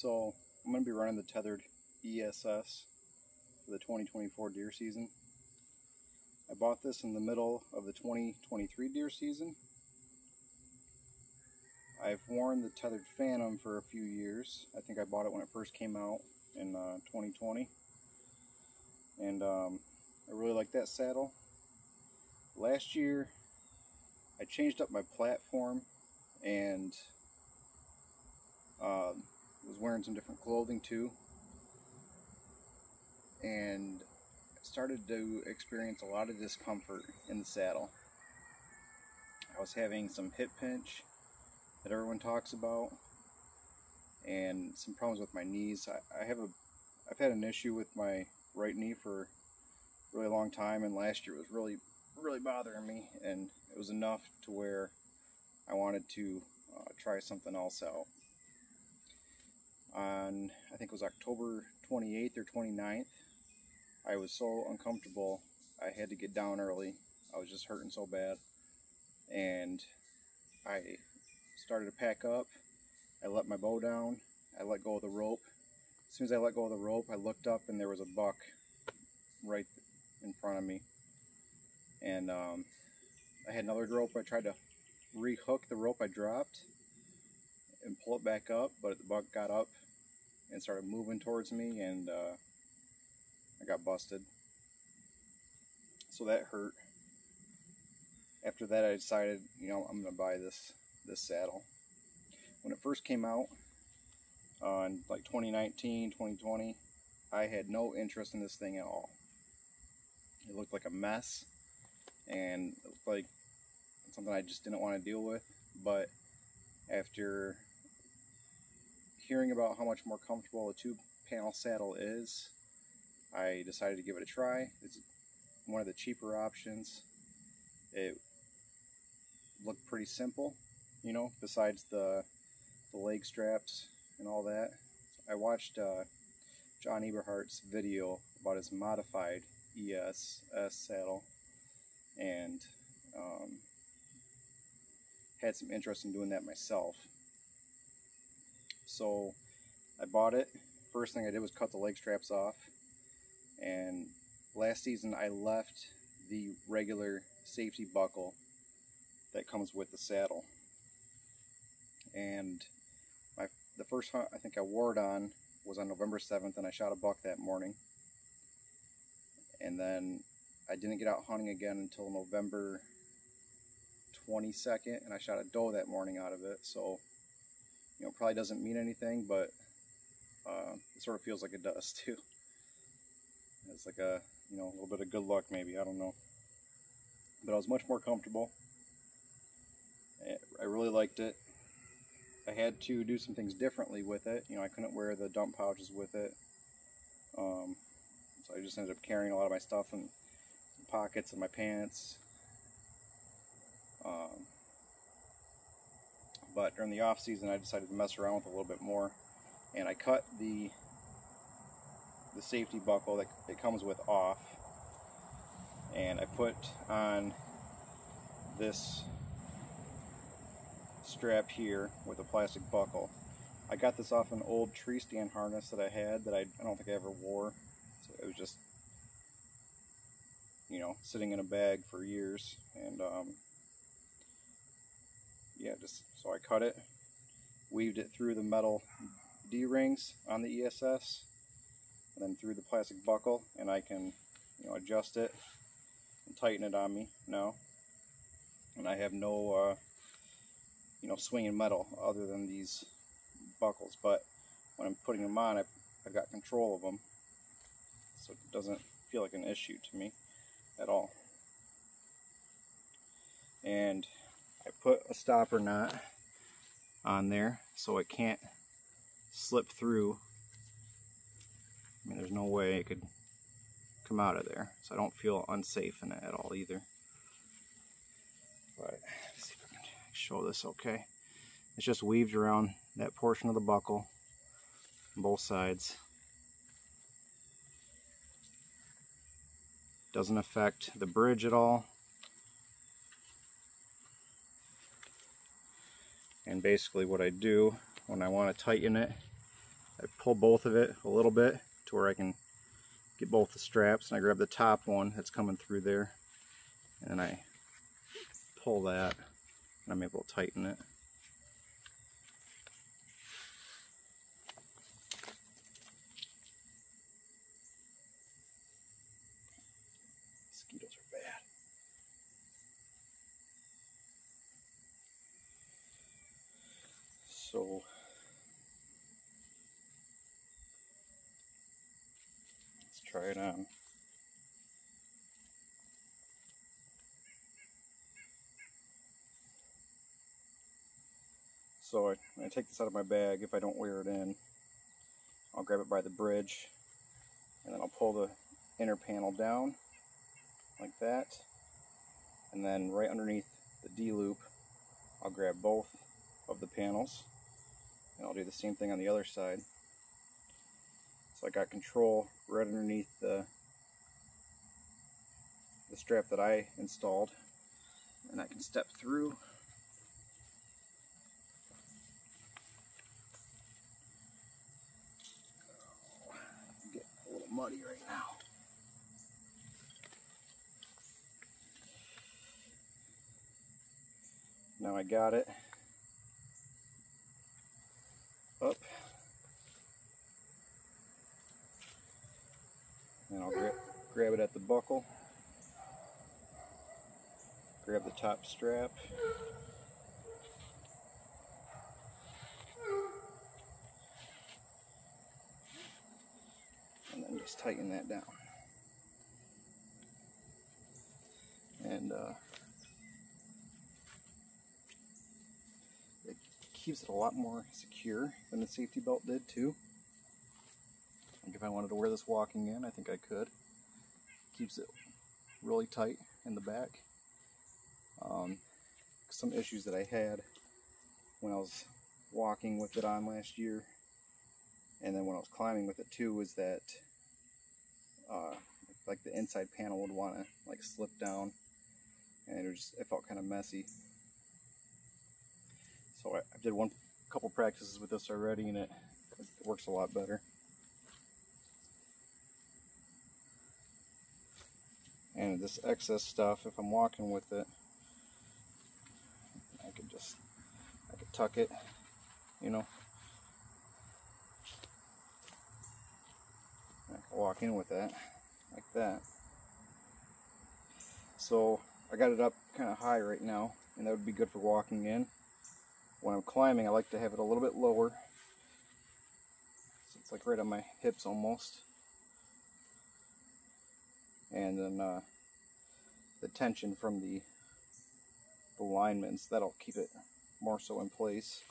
So I'm going to be running the tethered ESS for the 2024 deer season. I bought this in the middle of the 2023 deer season. I've worn the tethered Phantom for a few years. I think I bought it when it first came out in 2020. And I really like that saddle. Last year I changed up my platform and was wearing some different clothing too, and started to experience a lot of discomfort in the saddle. I was having some hip pinch that everyone talks about, and some problems with my knees. I've had an issue with my right knee for a really long time, and last year it was really bothering me, and it was enough to where I wanted to try something else out. On, I think it was October 28th or 29th, I was so uncomfortable I had to get down early. I was just hurting so bad, and I started to pack up. I let my bow down. I let go of the rope. As soon as I let go of the rope, I looked up and there was a buck right in front of me. And I had another rope. I tried to re-hook the rope I dropped and pull it back up, but the buck got up and started moving towards me, and I got busted. So that hurt. After that, I decided, I'm going to buy this saddle. When it first came out in like 2019, 2020, I had no interest in this thing at all. It looked like a mess, and it looked like something I just didn't want to deal with. But after hearing about how much more comfortable a two-panel saddle is, I decided to give it a try. It's one of the cheaper options. It looked pretty simple, besides the leg straps and all that. I watched John Eberhardt's video about his modified ESS saddle, and had some interest in doing that myself. So I bought it. First thing I did was cut the leg straps off, and last season I left the regular safety buckle that comes with the saddle. And the first hunt I think I wore it on was on November 7th, and I shot a buck that morning. And then I didn't get out hunting again until November 22nd, and I shot a doe that morning out of it. So probably doesn't mean anything, but it sort of feels like it does too. It's like a little bit of good luck, maybe, I don't know. But I was much more comfortable. I really liked it. I had to do some things differently with it. I couldn't wear the dump pouches with it. So I just ended up carrying a lot of my stuff in the pockets of my pants. But during the off season, I decided to mess around with it a little bit more, and I cut the safety buckle that it comes with off, and I put on this strap here with a plastic buckle. I got this off an old tree stand harness that I had that I don't think I ever wore. So it was just sitting in a bag for years, and yeah, just so I cut it, weaved it through the metal D-rings on the ESS, and then through the plastic buckle, and I can adjust it and tighten it on me now. And I have no swinging metal other than these buckles, but when I'm putting them on, I've got control of them, so it doesn't feel like an issue to me at all. And I put a stopper knot on there so it can't slip through. I mean, there's no way it could come out of there, so I don't feel unsafe in it at all either. But let's see if I can show this okay. It's just weaved around that portion of the buckle on both sides. Doesn't affect the bridge at all. And basically what I do when I want to tighten it, I pull both of it a little bit to where I can get both the straps, and I grab the top one that's coming through there, and I pull that, and I'm able to tighten it. Mosquitoes are bad. So let's try it on. So when I take this out of my bag, if I don't wear it in, I'll grab it by the bridge, and then I'll pull the inner panel down like that, and then right underneath the D-loop, I'll grab both of the panels, and I'll do the same thing on the other side. So I got control right underneath the strap that I installed, and I can step through. Get a little muddy right now. Now I got it up, and I'll grab it at the buckle, grab the top strap, and then just tighten that down. And it keeps it a lot more secure than the safety belt did too. Like if I wanted to wear this walking in, I think I could. Keeps it really tight in the back. Some issues that I had when I was walking with it on last year, and then when I was climbing with it too, was that like the inside panel would want to like slip down, and it felt kind of messy. So I did couple practices with this already, and it works a lot better. And this excess stuff, if I'm walking with it, I could tuck it, you know. I can walk in with that, like that. So I got it up kind of high right now, and that would be good for walking in. When I'm climbing, I like to have it a little bit lower, so it's like right on my hips almost. And then the tension from the alignments, that'll keep it more so in place.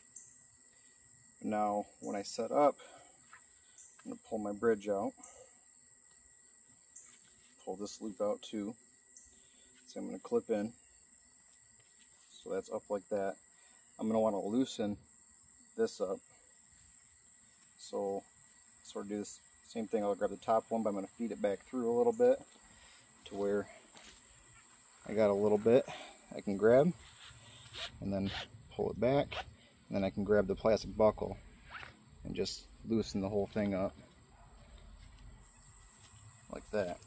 Now when I set up, I'm going to pull my bridge out, pull this loop out too, so I'm going to clip in, so that's up like that. I'm going to want to loosen this up, so sort of do this same thing. I'll grab the top one, but I'm going to feed it back through a little bit to where I got a little bit I can grab, and then pull it back, and then I can grab the plastic buckle and just loosen the whole thing up like that,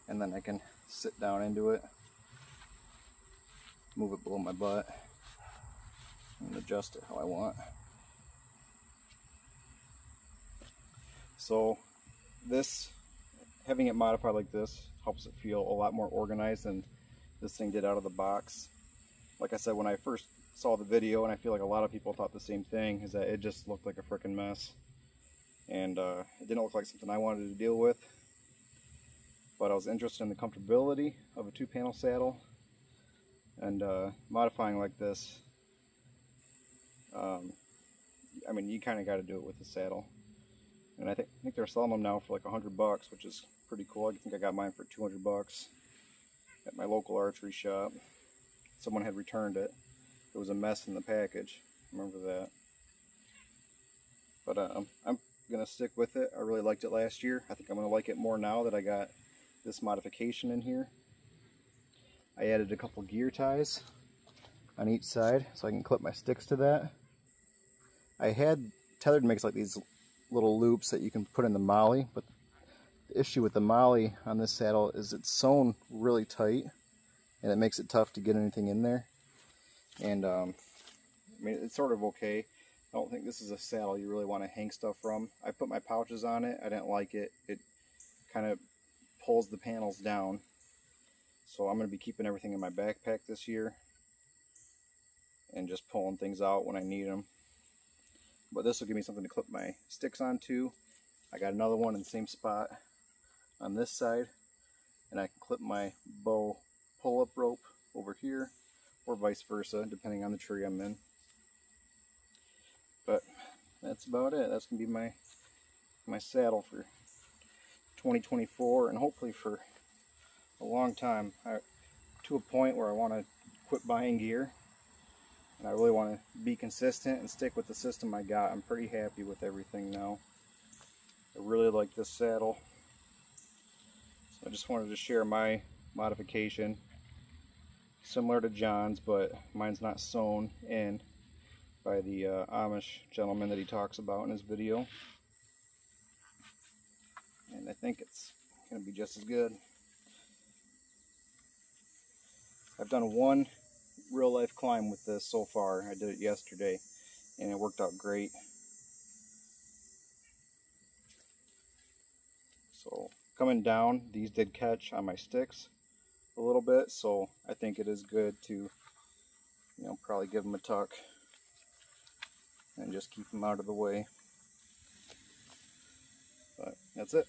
and then I can sit down into it, move it below my butt, and adjust it how I want. So this, having it modified like this, helps it feel a lot more organized than this thing did out of the box. Like I said, when I first saw the video, and I feel like a lot of people thought the same thing, is that it just looked like a frickin' mess. And it didn't look like something I wanted to deal with. But I was interested in the comfortability of a 2-panel saddle, and modifying like this, I mean, you kind of got to do it with the saddle. And I think they're selling them now for like $100, which is pretty cool. I think I got mine for $200 at my local archery shop. Someone had returned it. It was a mess in the package. I remember that. But I'm gonna stick with it. I really liked it last year. I think I'm gonna like it more now that I got this modification in here. I added a couple gear ties on each side so I can clip my sticks to that. I had Tethered makes like these little loops that you can put in the molly, but the issue with the molly on this saddle is it's sewn really tight, and it makes it tough to get anything in there. And I mean, it's sort of okay. I don't think this is a saddle you really want to hang stuff from. I put my pouches on it. I didn't like it. It kind of pulls the panels down. So I'm going to be keeping everything in my backpack this year and just pulling things out when I need them. But this will give me something to clip my sticks onto. I got another one in the same spot on this side, and I can clip my bow pull-up rope over here, or vice versa, depending on the tree I'm in. But that's about it. That's going to be my saddle for 2024, and hopefully for a long time, to a point where I want to quit buying gear, and I really want to be consistent and stick with the system I got. I'm pretty happy with everything now. I really like this saddle, so I just wanted to share my modification, similar to John's, but mine's not sewn in by the Amish gentleman that he talks about in his video, and I think it's going to be just as good. I've done one real life climb with this so far. I did it yesterday and it worked out great. So coming down, these did catch on my sticks a little bit, so I think it is good to, you know, probably give them a tuck and just keep them out of the way. But that's it.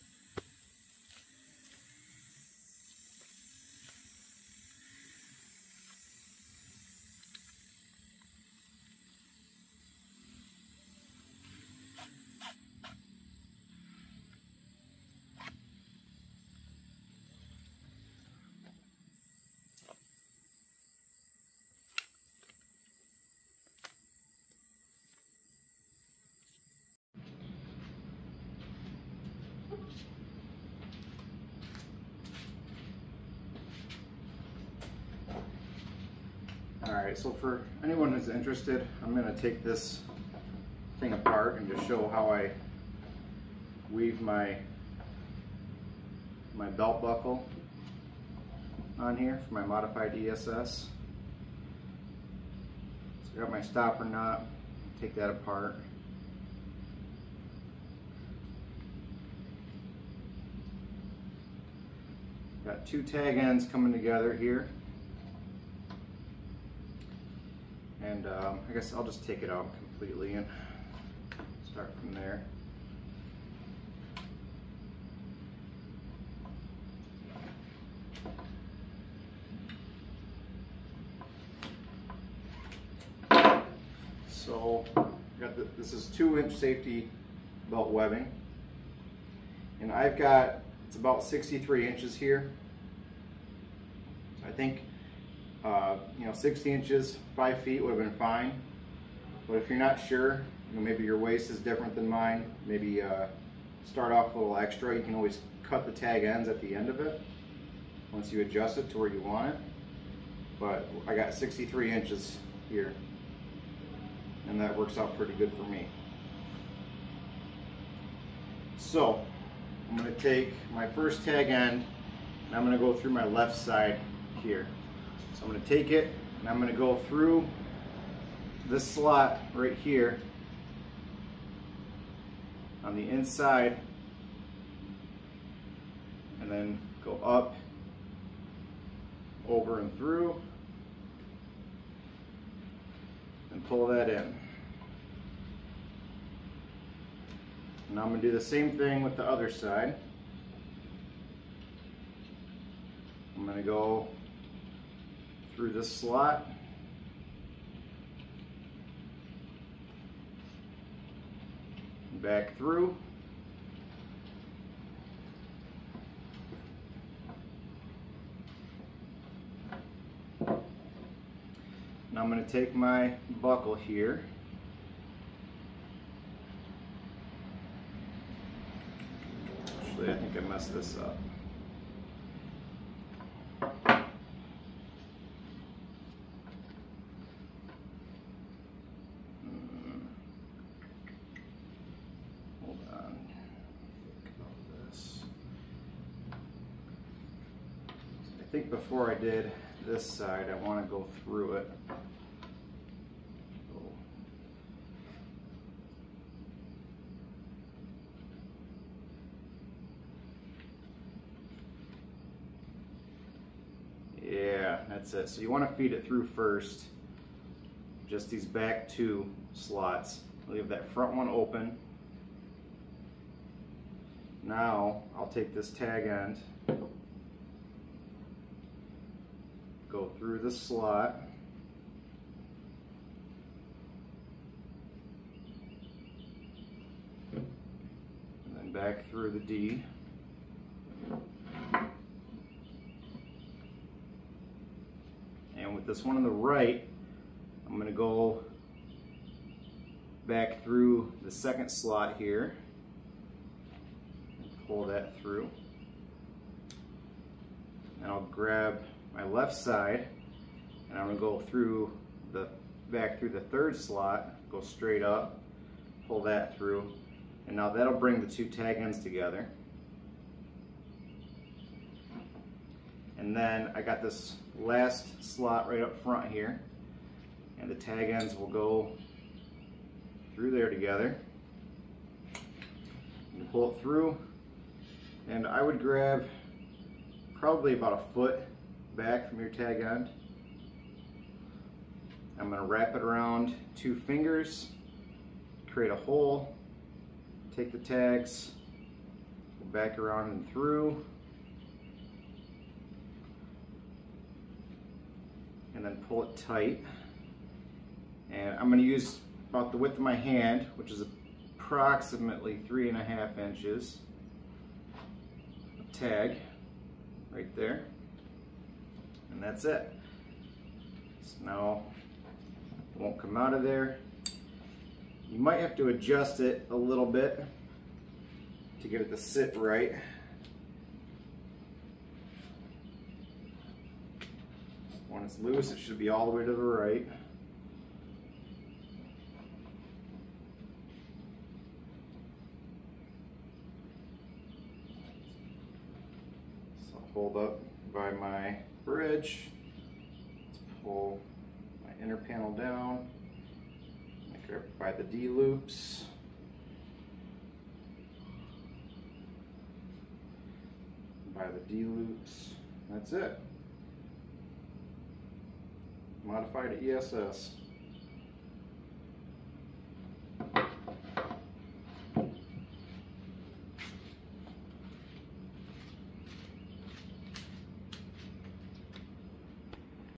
Alright, so for anyone who's interested, I'm going to take this thing apart and just show how I weave my belt buckle on here for my modified ESS. So I got my stopper knot, take that apart. Got two tag ends coming together here. And I guess I'll just take it out completely and start from there. So this is 2-inch safety belt webbing, and I've got, it's about 63 inches here. So I think you know, 60 inches, 5 feet would have been fine. But if you're not sure, you know, maybe your waist is different than mine, maybe start off a little extra. You can always cut the tag ends at the end of it once you adjust it to where you want it. But I got 63 inches here, and that works out pretty good for me. So I'm going to take my first tag end and I'm going to go through my left side here. So I'm going to take it and I'm going to go through this slot right here on the inside, and then go up, over and through, and pull that in. And I'm going to do the same thing with the other side. I'm going to go through this slot, back through, and I'm going to take my buckle here, actually I think I messed this up. think before I did this side, I want to go through it. Yeah, that's it. So you want to feed it through first, just these back two slots. Leave that front one open. Now I'll take this tag end, go through the slot, and then back through the D. And with this one on the right, I'm going to go back through the second slot here. Pull that through. And I'll grab my left side and I'm going to go through back through the third slot, go straight up, pull that through, and now that'll bring the two tag ends together. And then I got this last slot right up front here, and the tag ends will go through there together. You pull it through, and I would grab probably about a foot back from your tag end. I'm going to wrap it around two fingers, create a hole, take the tags, go back around and through, and then pull it tight. And I'm going to use about the width of my hand, which is approximately 3.5 inches of tag right there, and that's it. So now it won't come out of there. You might have to adjust it a little bit to get it to sit right. When it's loose, it should be all the way to the right. So I'll hold up by my bridge. Let's pull my inner panel down. Make it up by the D loops. By the D loops. That's it. Modified ESS.